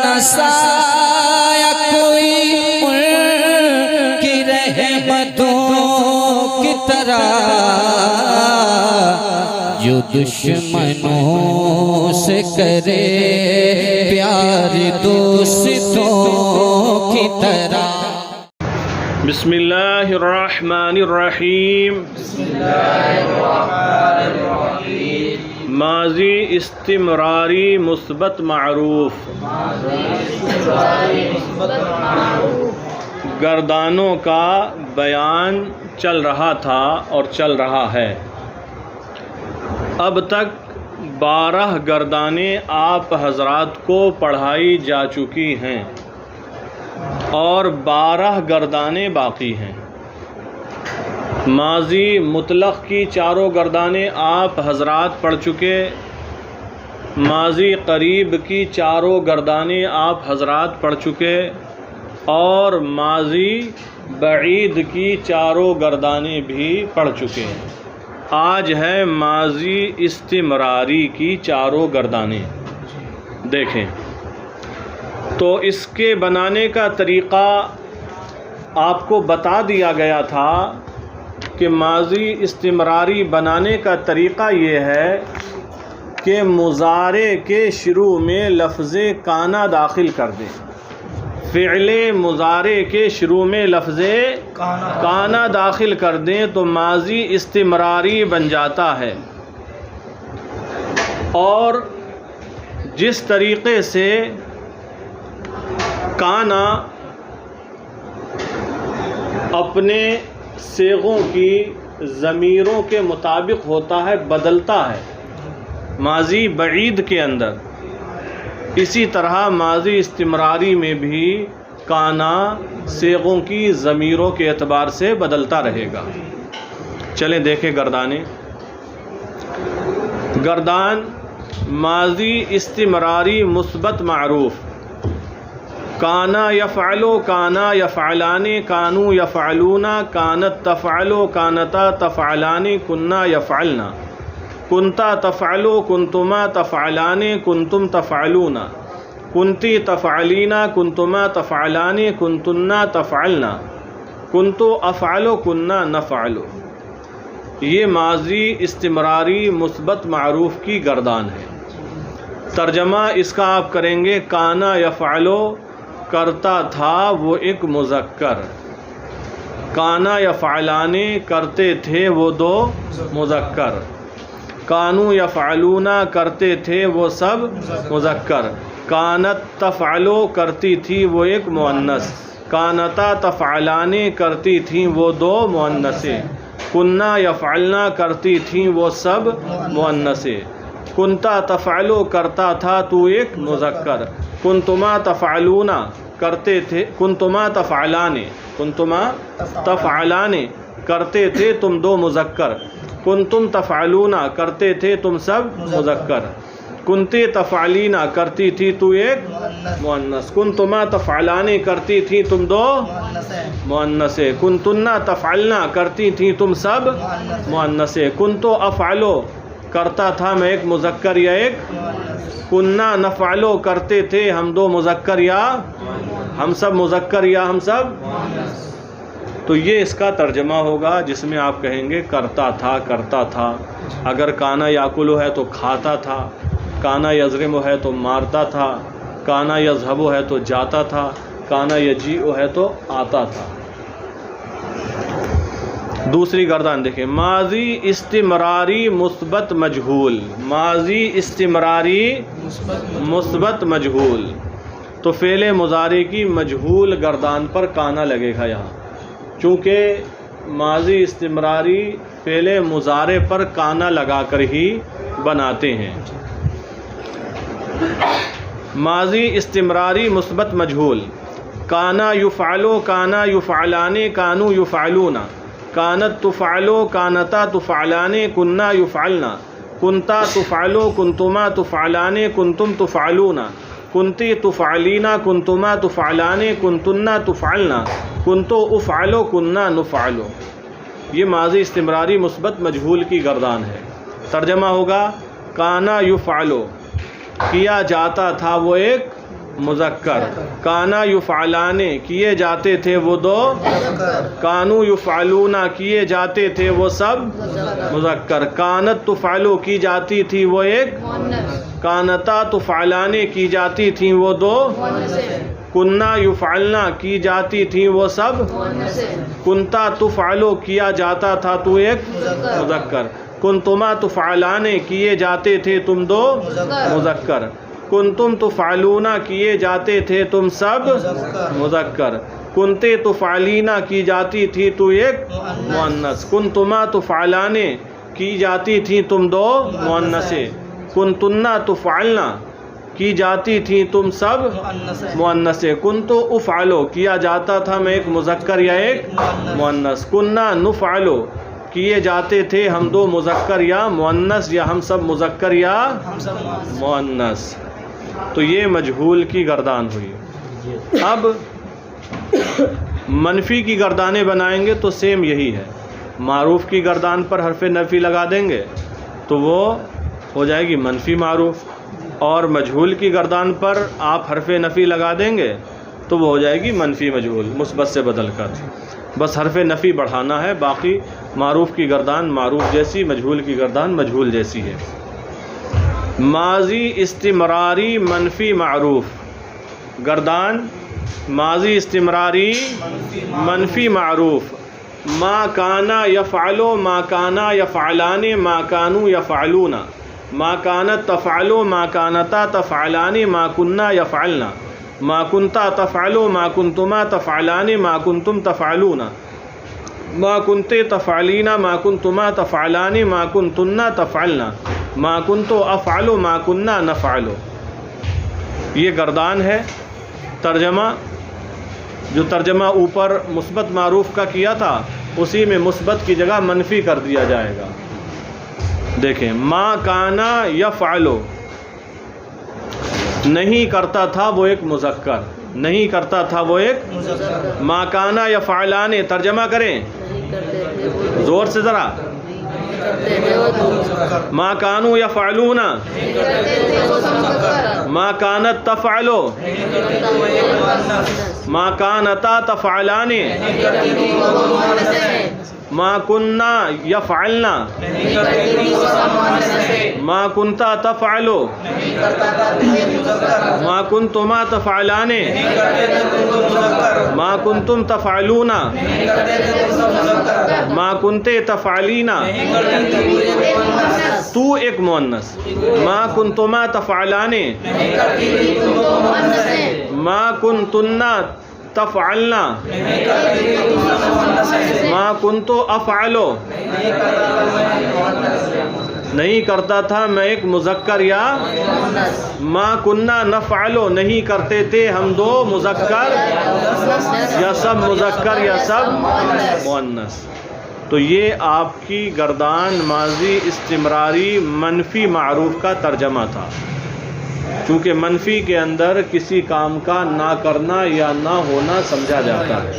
نسایا کوئی ان کی رحمتوں کی طرح جو دشمنوں سے کرے پیار دوستوں کی طرح۔ بسم اللہ الرحمن الرحیم۔ ماضی استمراری مثبت معروف۔ گردانوں کا بیان چل رہا تھا اور چل رہا ہے۔ اب تک 12 گردانیں آپ حضرات کو پڑھائی جا چکی ہیں اور 12 گردانیں باقی ہیں۔ ماضی مطلق کی 4 گردانیں آپ حضرات پڑھ چکے، ماضی قریب کی 4 گردانیں آپ حضرات پڑھ چکے اور ماضی بعید کی 4 گردانیں بھی پڑھ چکے۔ آج ہے ماضی استمراری کی 4 گردانیں۔ دیکھیں تو اس کے بنانے کا طریقہ آپ کو بتا دیا گیا تھا کہ ماضی استمراری بنانے کا طریقہ یہ ہے کہ مضارع کے شروع میں لفظ کانا داخل کر دیں۔ فعل مضارع کے شروع میں لفظ کانا داخل کر دیں تو ماضی استمراری بن جاتا ہے۔ اور جس طریقے سے کانا اپنے صیغوں کی ضمیروں کے مطابق ہوتا ہے، بدلتا ہے ماضی بعید کے اندر، اسی طرح ماضی استمراری میں بھی کانا صیغوں کی ضمیروں کے اعتبار سے بدلتا رہے گا۔ چلیں دیکھیں گردانیں۔ گردان ماضی استمراری مثبت معروف۔ کانا یفعلو، کانا یفعلان، کانو یفعلون، کانت تفعلو، کانتا تفعلان، کننا یفعلنا، کنتا تفعلو، کنتما تفعلان، کنتم تفعلون، کنتی تفعلین، کنتما تفعلان، کنتنا تفعلنا، کنتو افعلو، کننا نفعلو۔ یہ ماضی استمراری مثبت معروف کی گردان ہے۔ ترجمہ اس کا آپ کریں گے، کانا یفعلو کرتا تھا وہ ایک مذکر، کانا یفعلان کرتے تھے وہ 2 مذکر، کانو یفعلون کرتے تھے وہ سب مذکر، کانت تفعلو کرتی تھی وہ ایک مؤنث، کانتا تفعلان کرتی تھیں وہ 2 مؤنثیں، کننا یفعلنا کرتی تھیں وہ سب مؤنثیں، کنتا تفعلو کرتا تھا تو ایک مذکر، کنتما تفعلون کرتے تھے، کنتما تفعلان، کنتما تفعلان کرتے تھے تم 2 مذکر، کنتم تفعلون کرتے تھے تم سب مذکر، کنتی تفعلین کرتی تھی تو ایک مؤنث، کنتما تفعلان کرتی تھی تم 2 مؤنثیں، کنتنا تفعلنا کرتی تھی تم سب مؤنثیں، کنتو افعلو کرتا تھا میں ایک مذکر یا ایک، کننا نفعلو کرتے تھے ہم 2 مذکر یا ہم سب مذکر یا ہم سب۔ تو یہ اس کا ترجمہ ہوگا جس میں آپ کہیں گے کرتا تھا، کرتا تھا۔ اگر کانا یاکلو ہے تو کھاتا تھا، کانا یضرمو ہے تو مارتا تھا، کانا یذهبو ہے تو جاتا تھا، کانا یجیء ہے تو آتا تھا۔ دوسری گردان دیکھیں، ماضی استمراری مثبت مجہول۔ ماضی استمراری مثبت مجہول، تو فعل مضارع کی مجہول گردان پر کانا لگے گا یہاں، چونکہ ماضی استمراری فعل مضارع پر کانا لگا کر ہی بناتے ہیں۔ ماضی استمراری مثبت مجہول، کانا یفعلو، کانا یفعلان، کانو یفعلون، کانت تفعلو، کانتا تفعلان، کننا یفعلنا، کنتا تفعلو، کنتما تفعلان، کنتم تفعلون، کنتی تفعلین، کنتما تفعلان، کنتنا تفعلنا، کنتو افعلو، کننا نفعلو۔ یہ ماضی استمراری مثبت مجہول کی گردان ہے۔ ترجمہ ہوگا کانا یفعلو کیا جاتا تھا وہ ایک مذکر، کانا یفعلانے کیے جاتے تھے وہ دو، کانو یفعلونا کیے جاتے تھے وہ سب مذکر، کانت تفعلو کی جاتی تھی وہ ایک، کانتا تفعلانے کی جاتی تھیں وہ دو، کننا یفعلنا کی جاتی تھیں وہ سب، کنتا تفعلو کیا جاتا تھا تو ایک مذکر، کنتما تفعلانے کیے جاتے تھے تم دو مذکر، کنتم تفعلونا کیے جاتے تھے تم سب مذکر، کنتے تفعلینا کی جاتی تھی تو ایک مؤنث، کنتما تفعلانے کی جاتی تھی تم دو مؤنثے، کنتنا تفعلنا کی جاتی تھی تم سب مؤنثے، کنتو افعلو کیا جاتا تھا میں ایک مذکر یا ایک مؤنث، کننا نفعلو کیے جاتے تھے ہم دو مذکر یا مؤنث یا ہم سب مذکر یا مؤنث۔ تو یہ مجہول کی گردان ہوئی۔ اب منفی کی گردانیں بنائیں گے تو سیم یہی ہے، معروف کی گردان پر حرف نفی لگا دیں گے تو وہ ہو جائے گی منفی معروف، اور مجہول کی گردان پر آپ حرف نفی لگا دیں گے تو وہ ہو جائے گی منفی مجہول، مثبت سے بدل کر، بس حرف نفی بڑھانا ہے، باقی معروف کی گردان معروف جیسی، مجہول کی گردان مجہول جیسی ہے۔ ماضی استمراری منفی معروف گردان، ماضی استمراری منفی معروف، ما کانا یفعلو ما کانا یفعلان ما کانو یفعلون، ما کانت تفعلو ما کانتا تفعلان ما کننا یفعلنا، ما کنتا تفعلو ما کنتما تفعلان ما کنتم تفعلون، ما کنتے تفعلینا ما کنتما تفعلان ما کنتن تفعلنا، ما کنتو افعلو ما کننا نفعلو۔ یہ گردان ہے۔ ترجمہ، جو ترجمہ اوپر مثبت معروف کا کیا تھا اسی میں مثبت کی جگہ منفی کر دیا جائے گا۔ دیکھیں، ما کانا یفعلو نہیں کرتا تھا وہ ایک مذکر، نہیں کرتا تھا وہ ایک، ما کانا یفعلان ترجمہ کریں زور سے ذرا، ما کانو یفعلون، ما کانت تفعلو، ما کانتا تفعلان، ما کننا یفعلنا، ما کنتا تفعلو، ما کنتما تفعلان، ما کنتم تفعلون، ما کنتے تفعلینا، تو ایک مؤنث، ما کنتما تفعلان، ما کنتنا تفعلنا، ما کنتو افعلو نہیں کرتا تھا میں ایک مذکر یا، ما کننا نفعلو نہیں کرتے تھے ہم دو مذکر یا سب مذکر یا سب مؤنث۔ تو یہ آپ کی گردان ماضی استمراری منفی معروف کا ترجمہ تھا، چونکہ منفی کے اندر کسی کام کا نہ کرنا یا نہ ہونا سمجھا جاتا ہے۔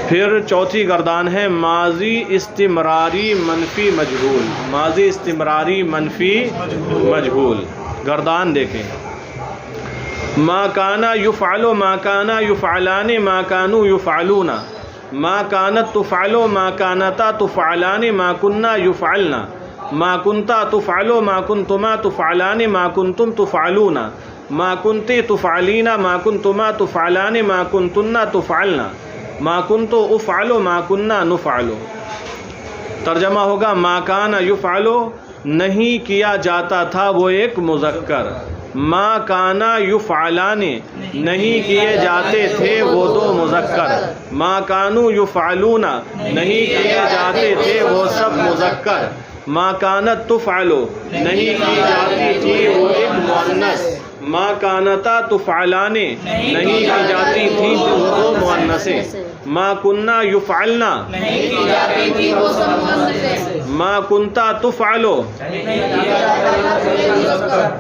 پھر چوتھی گردان ہے ماضی استمراری منفی مجہول، ماضی استمراری منفی مجہول گردان دیکھیں، ما کانا یفعلو ما کانا یفعلان ما کانو یفعلون، ما کانت تفعلو ما کانتا تفعلان ما کننا یفعلنا، ما کنتا تفعلو ما کنتما تفعلان ما کنتم تفعلون، ما کنتے تفعلینا ما کنتما تفعلان ما کنتن تفعلنا، ما کنتو افعلو ما کننا نفعلو۔ ترجمہ ہوگا ما کانا یفعلو نہیں کیا جاتا تھا وہ ایک مذکر، ما کانا یفعلان نہیں کیے جاتے تھے وہ دو مذکر، ما کانو یفعلون نہیں کیے جاتے تھے وہ سب مذکر، ما کانت تفعلو نہیں کی جاتی تھی وہ ایک مؤنث، ما کانتا تفعلان نہیں کی جاتی تھی وہ دو مؤنثیں، ما کننا یفعلنا نہیں کی جاتی تھی وہ سب مؤنثیں، ما کنتا تفعلو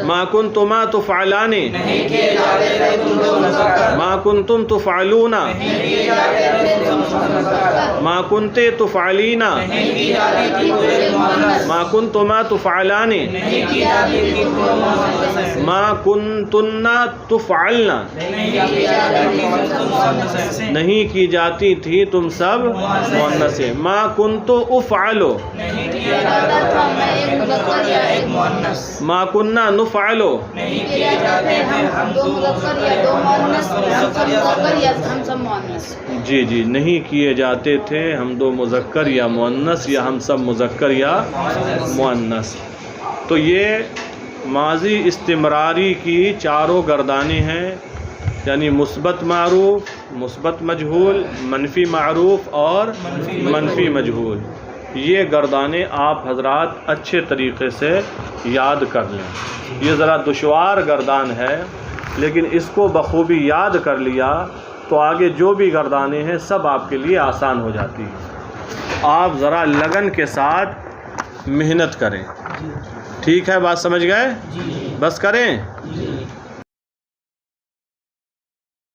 ما کنتما تفعلان نہیں کیے جاتے تھے تم دو مذکر، ما کنتم تفعلون نہیں کی جاتے تھے تم مذکر، ما کنتے تفعلینا نہیں کی جاتی تھی وہ ایک مؤنث، ما کنتما تفعلان نہیں کی جاتی تھی وہ مؤنث، ما کن کنتن تفعلنا، نہیں کی جاتی تھی تم سب مؤنث سے. ما کنت افعلو، ما کننا نفعلو، جی جی نہیں کیے جاتے تھے ہم دو مذکر یا مؤنث، یا ہم سب مذکر یا مؤنث. تو یہ ماضی استمراری کی چاروں گردانیں ہیں، یعنی مثبت معروف، مثبت مجہول، منفی معروف اور منفی مجہول. یہ گردانیں آپ حضرات اچھے طریقے سے یاد کر لیں. یہ ذرا دشوار گردان ہے، لیکن اس کو بخوبی یاد کر لیا تو آگے جو بھی گردانیں ہیں سب آپ کے لیے آسان ہو جاتی ہیں. آپ ذرا لگن کے ساتھ محنت کریں. ٹھیک ہے، بات سمجھ گئے؟ بس کریں.